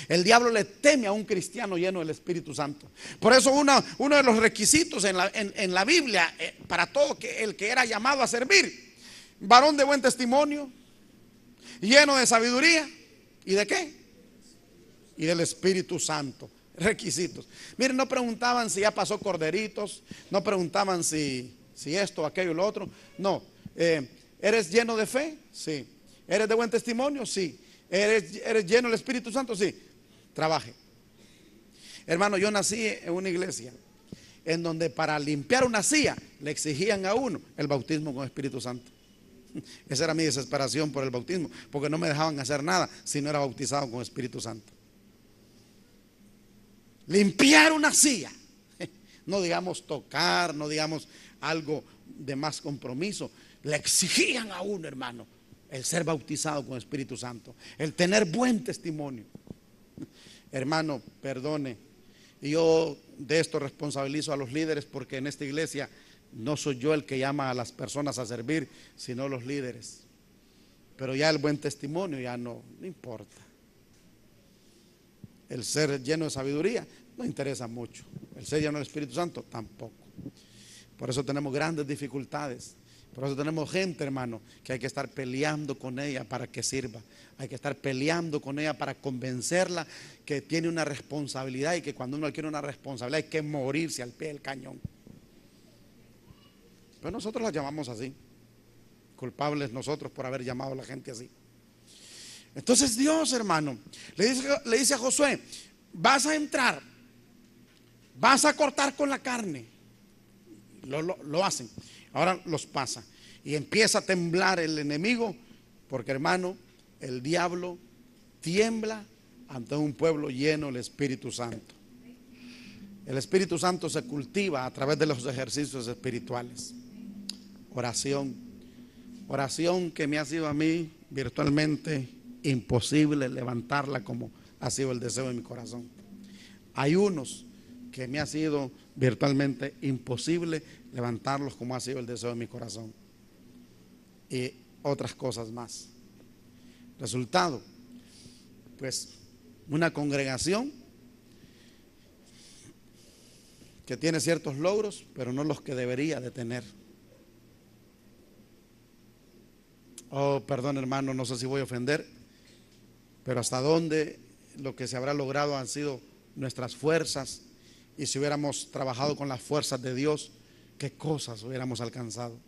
B: El diablo le teme a un cristiano lleno del Espíritu Santo. Por eso uno de los requisitos en la Biblia para todo el que era llamado a servir: varón de buen testimonio, lleno de sabiduría. ¿Y de qué? Y del Espíritu Santo. Requisitos. Miren, no preguntaban si ya pasó corderitos, no preguntaban si esto, aquello y lo otro. No. ¿Eres lleno de fe? Sí. ¿Eres de buen testimonio? Sí. ¿Eres lleno del Espíritu Santo? Sí. Trabaje. Hermano, yo nací en una iglesia en donde para limpiar una silla le exigían a uno el bautismo con el Espíritu Santo. Esa era mi desesperación por el bautismo, porque no me dejaban hacer nada si no era bautizado con el Espíritu Santo. Limpiar una silla, no digamos tocar, no digamos algo de más compromiso. Le exigían a uno, hermano, el ser bautizado con el Espíritu Santo, el tener buen testimonio. Hermano, perdone, y yo de esto responsabilizo a los líderes, porque en esta iglesia no soy yo el que llama a las personas a servir, sino los líderes. Pero ya el buen testimonio ya no importa. El ser lleno de sabiduría no interesa mucho. El ser lleno del Espíritu Santo tampoco. Por eso tenemos grandes dificultades. Por eso tenemos gente, hermano, que hay que estar peleando con ella para que sirva. Hay que estar peleando con ella para convencerla que tiene una responsabilidad, y que cuando uno quiere una responsabilidad hay que morirse al pie del cañón. Pero nosotros la llamamos así. Culpables nosotros por haber llamado a la gente así. Entonces Dios, hermano, le dice a Josué: vas a entrar, vas a cortar con la carne. Lo hacen. Ahora los pasa. Y empieza a temblar el enemigo, porque, hermano, el diablo tiembla ante un pueblo lleno del Espíritu Santo. El Espíritu Santo se cultiva a través de los ejercicios espirituales. Oración que me ha sido a mí virtualmente imposible levantarla como ha sido el deseo de mi corazón. Ayunos que me ha sido virtualmente imposible levantarlos como ha sido el deseo de mi corazón. Y otras cosas más. Resultado, pues, una congregación que tiene ciertos logros, pero no los que debería de tener. Oh, perdón, hermano, no sé si voy a ofender, pero hasta dónde lo que se habrá logrado han sido nuestras fuerzas Y si hubiéramos trabajado con las fuerzas de Dios, qué cosas hubiéramos alcanzado.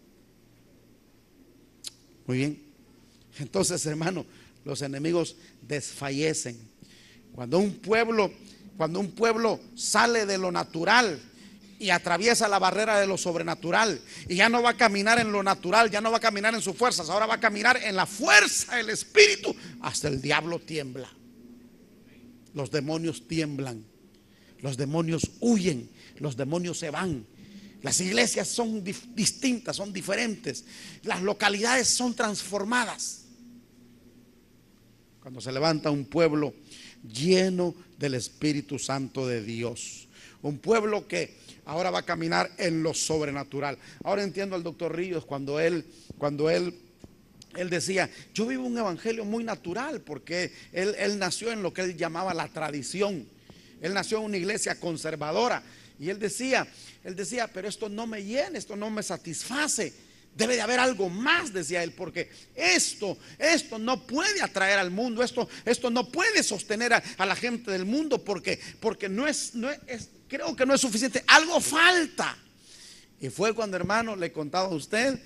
B: Muy bien. Entonces, hermano, los enemigos desfallecen. Cuando un pueblo sale de lo natural y atraviesa la barrera de lo sobrenatural, y ya no va a caminar en lo natural, ya no va a caminar en sus fuerzas, ahora va a caminar en la fuerza del Espíritu, hasta el diablo tiembla. Los demonios tiemblan, los demonios huyen, los demonios se van. Las iglesias son distintas, son diferentes. Las localidades son transformadas cuando se levanta un pueblo lleno del Espíritu Santo de Dios. Un pueblo que ahora va a caminar en lo sobrenatural. Ahora entiendo al doctor Ríos cuando él decía: yo vivo un evangelio muy natural, porque él nació en lo que él llamaba la tradición. Él nació en una iglesia conservadora. Y él decía, pero esto no me llena, esto no me satisface. Debe de haber algo más, decía él, porque esto no puede atraer al mundo, esto no puede sostener a la gente del mundo, porque creo que no es suficiente, algo falta. Y fue cuando, hermano, le contaba a usted,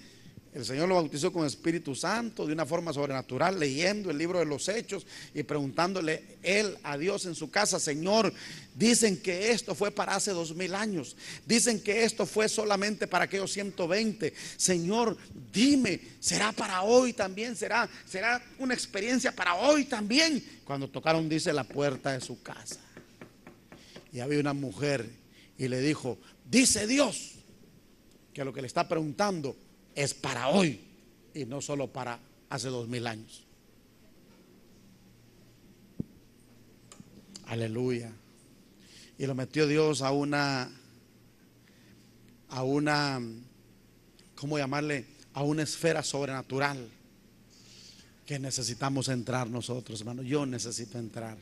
B: el Señor lo bautizó con Espíritu Santo de una forma sobrenatural, leyendo el libro de los Hechos y preguntándole él a Dios en su casa: Señor, dicen que esto fue para hace 2000 años, dicen que esto fue solamente para aquellos 120. Señor, dime, ¿será para hoy también? ¿Será una experiencia para hoy también? Cuando tocaron, dice, la puerta de su casa, y había una mujer, y le dijo: dice Dios que lo que le está preguntando es para hoy y no solo para hace 2000 años. Aleluya. Y lo metió Dios a una, ¿cómo llamarle? A una esfera sobrenatural que necesitamos entrar nosotros, hermano. Yo necesito entrar.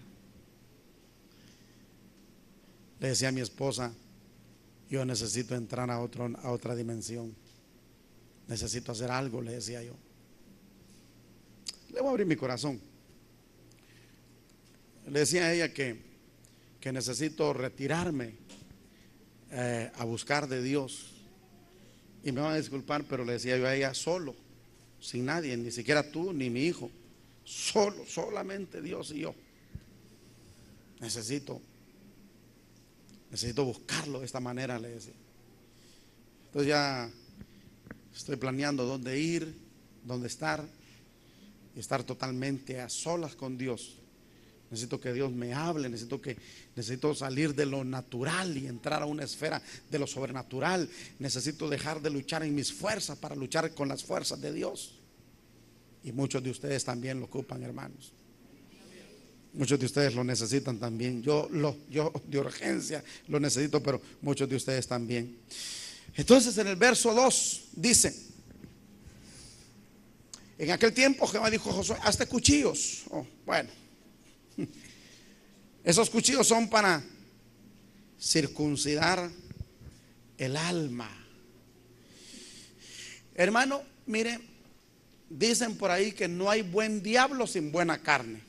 B: Le decía a mi esposa: yo necesito entrar a otra dimensión. Necesito hacer algo, le decía yo. Le voy a abrir mi corazón. Le decía a ella que necesito retirarme a buscar de Dios. Y me van a disculpar, pero le decía yo a ella: solo, sin nadie, ni siquiera tú ni mi hijo, solamente Dios y yo. Necesito buscarlo de esta manera, le decía. Entonces ya estoy planeando dónde ir, dónde estar, y estar totalmente a solas con Dios. Necesito que Dios me hable, necesito salir de lo natural y entrar a una esfera de lo sobrenatural. Necesito dejar de luchar en mis fuerzas para luchar con las fuerzas de Dios. Y muchos de ustedes también lo ocupan, hermanos. Muchos de ustedes lo necesitan también. Yo de urgencia lo necesito, pero muchos de ustedes también. Entonces, en el verso 2 dice: en aquel tiempo Jehová dijo a Josué: hazte cuchillos. Bueno, esos cuchillos son para circuncidar el alma. Hermano, mire, dicen por ahí que no hay buen diablo sin buena carne.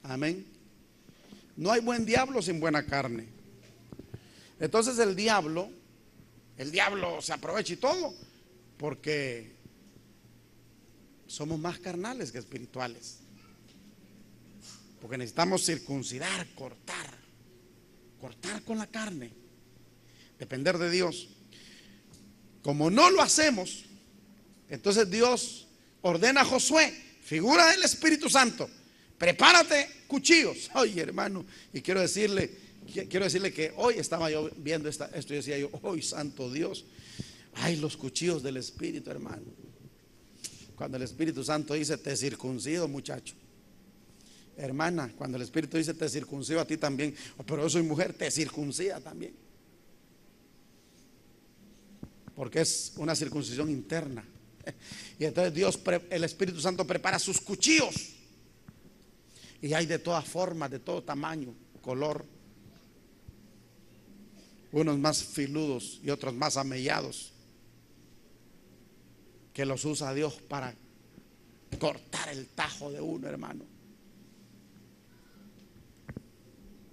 B: Amén. No hay buen diablo sin buena carne. Entonces el diablo se aprovecha y todo, porque somos más carnales que espirituales. Porque necesitamos circuncidar, cortar con la carne, depender de Dios. Como no lo hacemos, entonces Dios ordena a Josué, figura del Espíritu Santo: prepárate cuchillos. Oye, hermano, y quiero decirle que hoy estaba yo viendo esto y decía yo: hoy, santo Dios, ay, los cuchillos del Espíritu, hermano. Cuando el Espíritu Santo dice: te circuncido, muchacho. Hermana, cuando el Espíritu dice: te circuncido a ti también. Pero yo soy mujer, te circuncida también. Porque es una circuncisión interna. Y entonces el Espíritu Santo prepara sus cuchillos. Y hay de todas formas, de todo tamaño, color. Unos más filudos y otros más amellados, que los usa Dios para cortar el tajo de uno, hermano.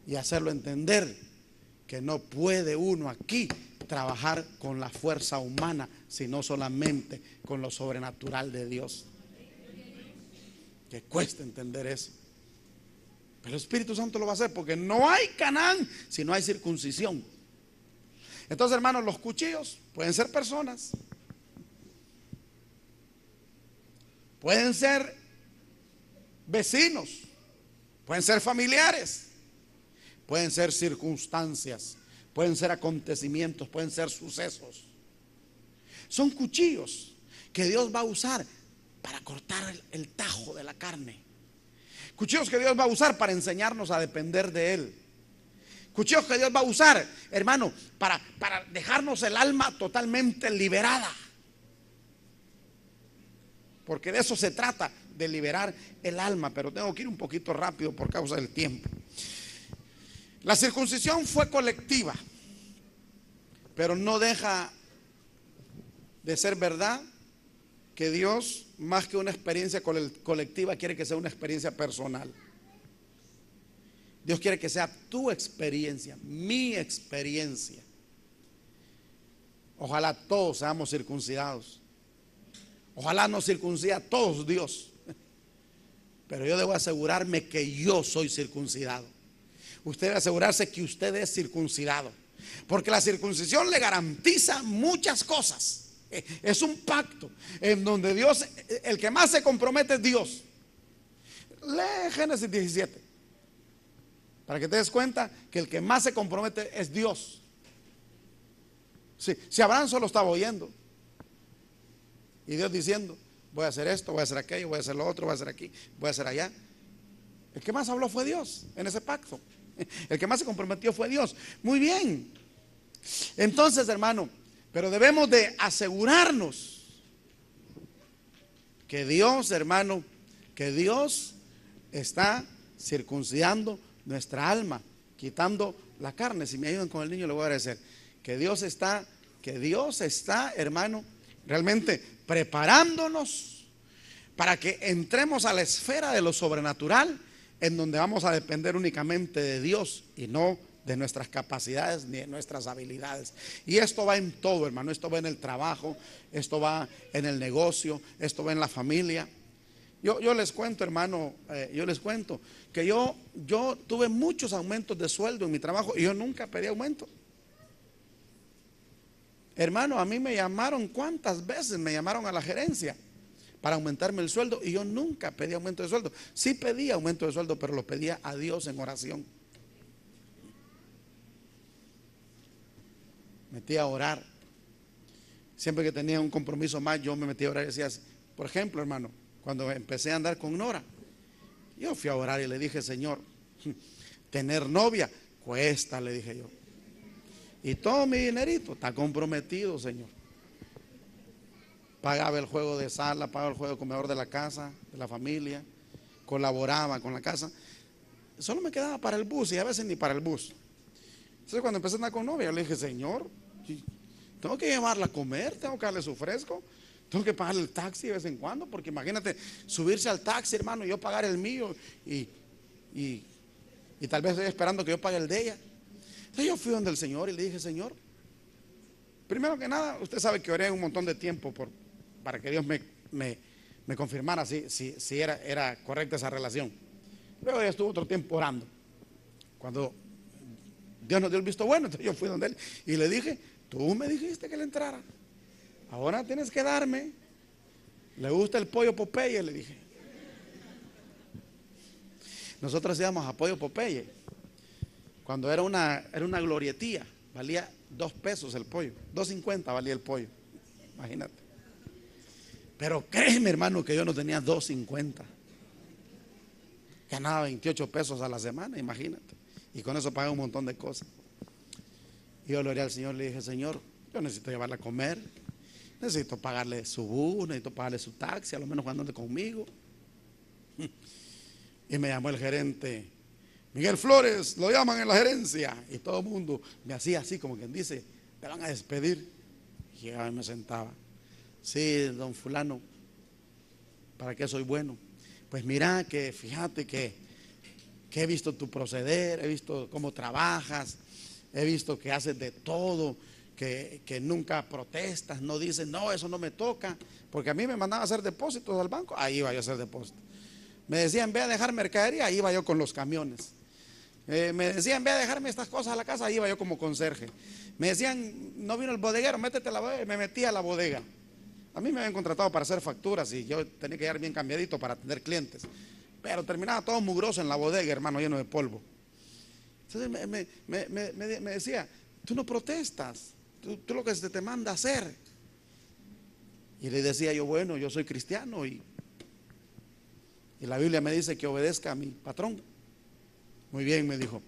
B: y hacerlo entender que no puede uno aquí trabajar con la fuerza humana, sino solamente con lo sobrenatural de Dios. Que cuesta entender eso. Pero el Espíritu Santo lo va a hacer, porque no hay Canaán si no hay circuncisión. Entonces, hermanos, los cuchillos pueden ser personas, pueden ser vecinos, pueden ser familiares, pueden ser circunstancias, pueden ser acontecimientos, pueden ser sucesos. Son cuchillos que Dios va a usar para cortar el tajo de la carne. Cuchillos que Dios va a usar para enseñarnos a depender de Él. Cuchillos que Dios va a usar, hermano, para dejarnos el alma totalmente liberada. Porque de eso se trata, de liberar el alma. Pero tengo que ir un poquito rápido por causa del tiempo. La circuncisión fue colectiva, pero no deja de ser verdad que Dios, más que una experiencia colectiva, quiere que sea una experiencia personal. Dios quiere que sea tu experiencia, mi experiencia. Ojalá todos seamos circuncidados. Ojalá nos circuncida a todos Dios. Pero yo debo asegurarme que yo soy circuncidado. Usted debe asegurarse que usted es circuncidado, porque la circuncisión le garantiza muchas cosas. Es un pacto en donde Dios, el que más se compromete es Dios. Lee Génesis 17 para que te des cuenta que el que más se compromete es Dios. Si Abraham solo estaba oyendo y Dios diciendo: voy a hacer esto, voy a hacer aquello, voy a hacer lo otro, voy a hacer aquí, voy a hacer allá. El que más habló fue Dios en ese pacto. El que más se comprometió fue Dios. Muy bien. Entonces, hermano, pero debemos de asegurarnos que Dios, hermano, que Dios está circuncidando nuestra alma, quitando la carne. Si me ayudan con el niño, le voy a agradecer. Que Dios está, hermano, realmente preparándonos para que entremos a la esfera de lo sobrenatural, en donde vamos a depender únicamente de Dios y no de nuestras capacidades ni de nuestras habilidades. Y esto va en todo, hermano. Esto va en el trabajo, esto va en el negocio, esto va en la familia. Yo les cuento, hermano, yo les cuento que yo tuve muchos aumentos de sueldo en mi trabajo y yo nunca pedí aumento. Hermano, a mí me llamaron, ¿cuántas veces me llamaron a la gerencia para aumentarme el sueldo? Y yo nunca pedí aumento de sueldo. Sí pedí aumento de sueldo, pero lo pedía a Dios en oración. Metí a orar. Siempre que tenía un compromiso más, yo me metí a orar y decía, por ejemplo, hermano, cuando empecé a andar con Nora, yo fui a orar y le dije: Señor, tener novia cuesta, le dije yo. Y todo mi dinerito está comprometido, Señor. Pagaba el juego de sala, pagaba el juego de comedor de la casa, de la familia, colaboraba con la casa. Solo me quedaba para el bus y a veces ni para el bus. Entonces, cuando empecé a andar con novia, le dije: Señor, tengo que llevarla a comer, tengo que darle su fresco, tengo que pagarle el taxi de vez en cuando, porque imagínate subirse al taxi, hermano, y yo pagar el mío y tal vez estoy esperando que yo pague el de ella. Entonces yo fui donde el Señor y le dije: Señor, primero que nada, usted sabe que oré un montón de tiempo para que Dios me confirmara si era correcta esa relación. Luego ya estuvo otro tiempo orando. Cuando Dios nos dio el visto bueno, entonces yo fui donde él y le dije: tú me dijiste que le entrara, ahora tienes que darme. ¿Le gusta el pollo Popeye?, le dije. Nosotros íbamos a Pollo Popeye cuando era una glorietía, valía 2 pesos el pollo, 2.50 valía el pollo, imagínate. Pero créeme, hermano, que yo no tenía 2.50, ganaba 28 pesos a la semana, imagínate. Y con eso pagaba un montón de cosas. Y yo le oré al Señor, le dije: Señor, yo necesito llevarla a comer, necesito pagarle su bus, necesito pagarle su taxi, a lo menos cuando ande conmigo. Y me llamó el gerente: Miguel Flores, lo llaman en la gerencia. Y todo el mundo me hacía así, como quien dice: te van a despedir. Y llegaba y me sentaba: sí, don fulano, ¿para qué soy bueno? Pues mira, que fíjate que que he visto tu proceder, he visto cómo trabajas, he visto que haces de todo, que nunca protestas, no dices, no, eso no me toca, porque a mí me mandaban a hacer depósitos al banco, ahí iba yo a hacer depósitos. Me decían, ve a dejar mercadería, ahí iba yo con los camiones. Me decían, ve a dejarme estas cosas a la casa, ahí iba yo como conserje. Me decían, no vino el bodeguero, métete a la bodega, y me metí a la bodega. A mí me habían contratado para hacer facturas y yo tenía que llegar bien cambiadito para atender clientes, pero terminaba todo mugroso en la bodega, hermano, lleno de polvo. Entonces me decía, tú no protestas, tú lo que se te manda a hacer. Y le decía yo, bueno, yo soy cristiano y la Biblia me dice que obedezca a mi patrón. Muy bien, me dijo,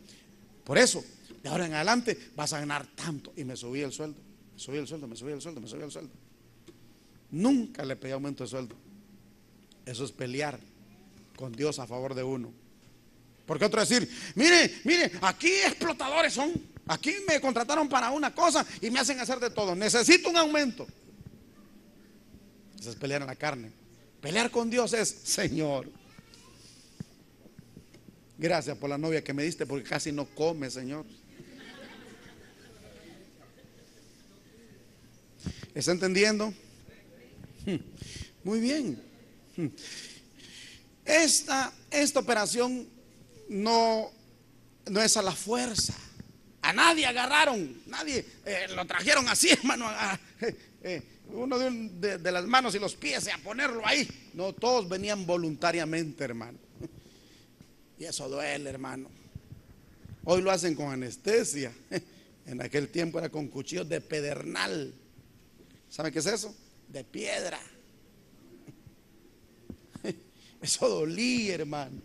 B: por eso, de ahora en adelante vas a ganar tanto. Y me subí el sueldo, me subí el sueldo, me subí el sueldo, me subí el sueldo. Nunca le pedí aumento de sueldo. Eso es pelear con Dios a favor de uno. Porque otro decir, mire, aquí explotadores son, aquí me contrataron para una cosa y me hacen hacer de todo, necesito un aumento. Eso es pelear en la carne. Pelear con Dios es, Señor, gracias por la novia que me diste, porque casi no come, Señor. ¿Está entendiendo? Muy bien. Esta operación no es a la fuerza. A nadie agarraron, nadie lo trajeron así, hermano, uno de las manos y los pies a ponerlo ahí. No, todos venían voluntariamente, hermano. Y eso duele, hermano. Hoy lo hacen con anestesia. En aquel tiempo era con cuchillos de pedernal. ¿Sabe qué es eso? De piedra. Eso dolía, hermano.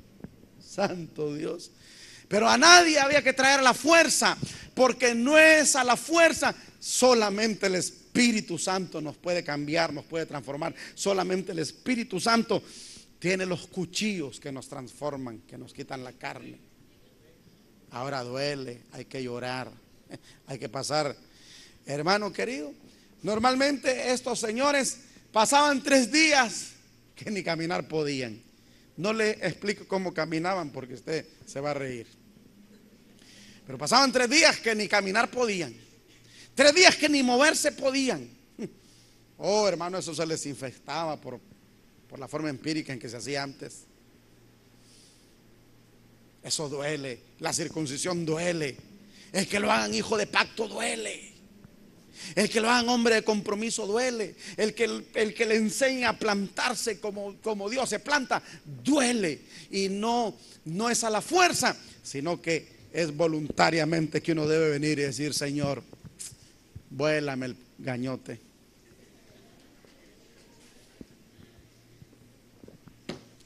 B: Santo Dios. Pero a nadie había que traer la fuerza, porque no es a la fuerza. Solamente el Espíritu Santo nos puede cambiar, nos puede transformar. Solamente el Espíritu Santo tiene los cuchillos que nos transforman, que nos quitan la carne. Ahora duele, hay que llorar, hay que pasar. Hermano querido, normalmente estos señores pasaban 3 días que ni caminar podían. No le explico cómo caminaban porque usted se va a reír. Pero pasaban 3 días que ni caminar podían. 3 días que ni moverse podían. Oh, hermano, eso se les infectaba por la forma empírica en que se hacía antes. Eso duele. La circuncisión duele. El que lo hagan hijo de pacto duele. El que lo hagan hombre de compromiso duele. El que le enseñe a plantarse como Dios se planta duele. Y no es a la fuerza, sino que es voluntariamente que uno debe venir y decir, Señor, vuélame el gañote.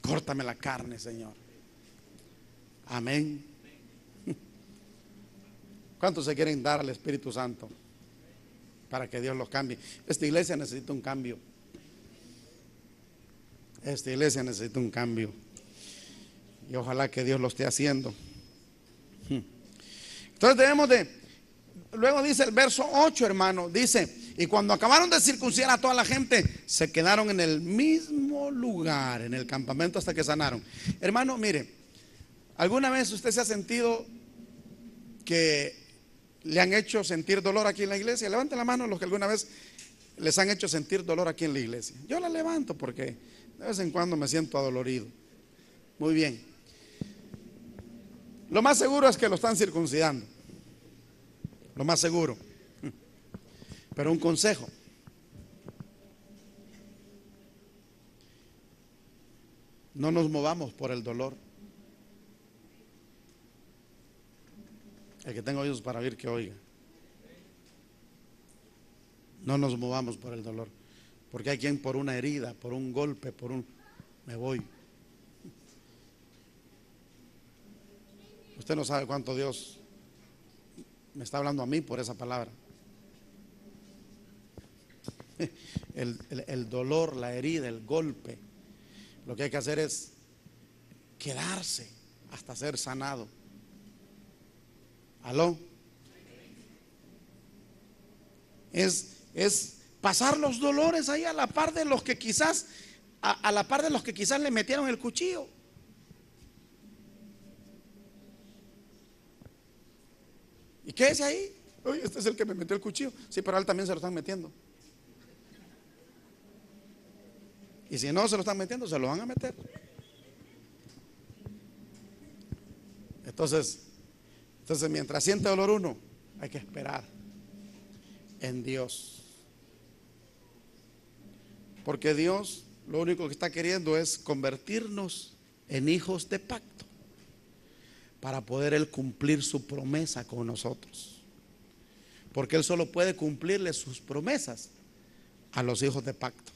B: Córtame la carne, Señor. Amén. ¿Cuántos se quieren dar al Espíritu Santo para que Dios los cambie? Esta iglesia necesita un cambio. Esta iglesia necesita un cambio. Y ojalá que Dios lo esté haciendo. Entonces debemos luego dice el verso 8, hermano, dice, y cuando acabaron de circuncidar a toda la gente, se quedaron en el mismo lugar, en el campamento, hasta que sanaron. Hermano, mire, ¿alguna vez usted se ha sentido que le han hecho sentir dolor aquí en la iglesia? Levanten la mano los que alguna vez les han hecho sentir dolor aquí en la iglesia. Yo la levanto porque de vez en cuando me siento adolorido. Muy bien. Lo más seguro es que lo están circuncidando. Lo más seguro. Pero un consejo: no nos movamos por el dolor. El que tenga oídos para oír, que oiga. No nos movamos por el dolor, porque hay quien por una herida, por un golpe, me voy. Usted no sabe cuánto Dios me está hablando a mí por esa palabra. El dolor, la herida, el golpe, lo que hay que hacer es quedarse hasta ser sanado. ¿Aló? Es pasar los dolores ahí a la par de los que quizás le metieron el cuchillo. ¿Y qué es ahí? Oye, este es el que me metió el cuchillo. Sí, pero a él también se lo están metiendo. Y si no se lo están metiendo, se lo van a meter. Entonces mientras siente dolor uno, hay que esperar en Dios. Porque Dios lo único que está queriendo es convertirnos en hijos de pacto, para poder Él cumplir su promesa con nosotros. Porque Él solo puede cumplirle sus promesas a los hijos de pacto.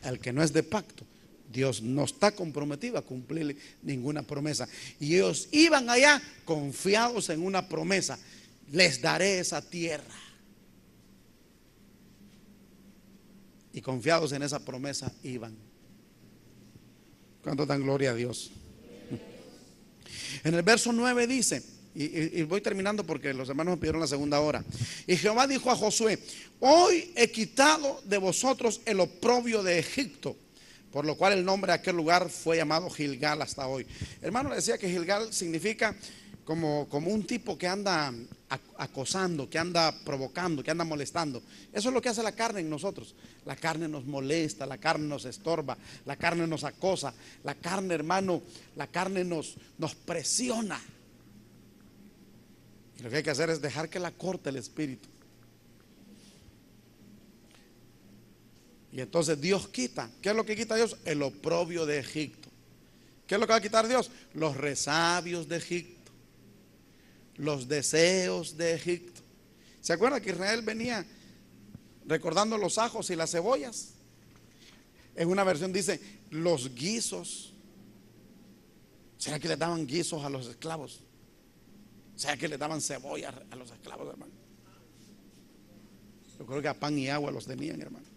B: El que no es de pacto, Dios no está comprometido a cumplirle ninguna promesa. Y ellos iban allá confiados en una promesa: les daré esa tierra. Y confiados en esa promesa iban. ¿Cuánto dan gloria a Dios? En el verso 9 dice, y voy terminando porque los hermanos me pidieron la segunda hora. Y Jehová dijo a Josué: hoy he quitado de vosotros el oprobio de Egipto. Por lo cual el nombre de aquel lugar fue llamado Gilgal hasta hoy. Hermano, le decía que Gilgal significa como un tipo que anda acosando, que anda provocando, que anda molestando. Eso es lo que hace la carne en nosotros. La carne nos molesta, la carne nos estorba, la carne nos acosa, la carne, hermano, la carne nos presiona. Y lo que hay que hacer es dejar que la corte el espíritu. Y entonces Dios quita. ¿Qué es lo que quita Dios? El oprobio de Egipto. ¿Qué es lo que va a quitar Dios? Los resabios de Egipto, los deseos de Egipto. ¿Se acuerda que Israel venía recordando los ajos y las cebollas? En una versión dice los guisos. ¿Será que le daban guisos a los esclavos? ¿Será que le daban cebollas a los esclavos, hermano? Yo creo que a pan y agua los tenían, hermano.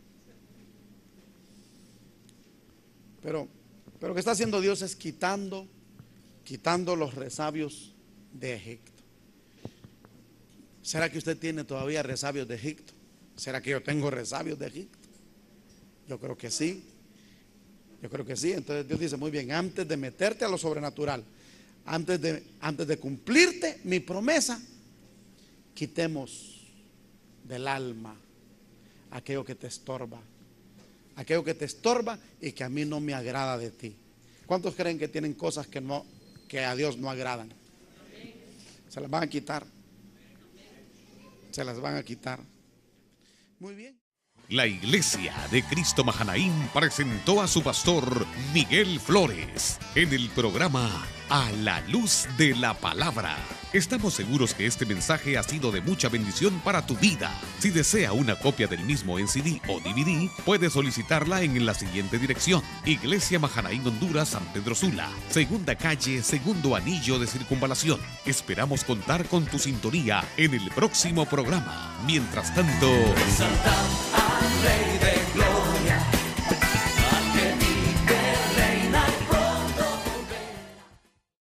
B: Pero lo que está haciendo Dios es quitando los resabios de Egipto. ¿Será que usted tiene todavía resabios de Egipto? ¿Será que yo tengo resabios de Egipto? Yo creo que sí. Yo creo que sí. Entonces Dios dice: muy bien, antes de meterte a lo sobrenatural, antes de cumplirte mi promesa, quitemos del alma aquello que te estorba. Aquello que te estorba y que a mí no me agrada de ti. ¿Cuántos creen que tienen cosas que a Dios no agradan? Se las van a quitar. Se las van a quitar. Muy bien.
A: La Iglesia de Cristo Mahanaim presentó a su pastor Miguel Flores en el programa A la Luz de la Palabra. Estamos seguros que este mensaje ha sido de mucha bendición para tu vida. Si desea una copia del mismo en CD o DVD, puede solicitarla en la siguiente dirección: Iglesia Mahanaim Honduras, San Pedro Sula, segunda calle, segundo anillo de circunvalación. Esperamos contar con tu sintonía en el próximo programa. Mientras tanto,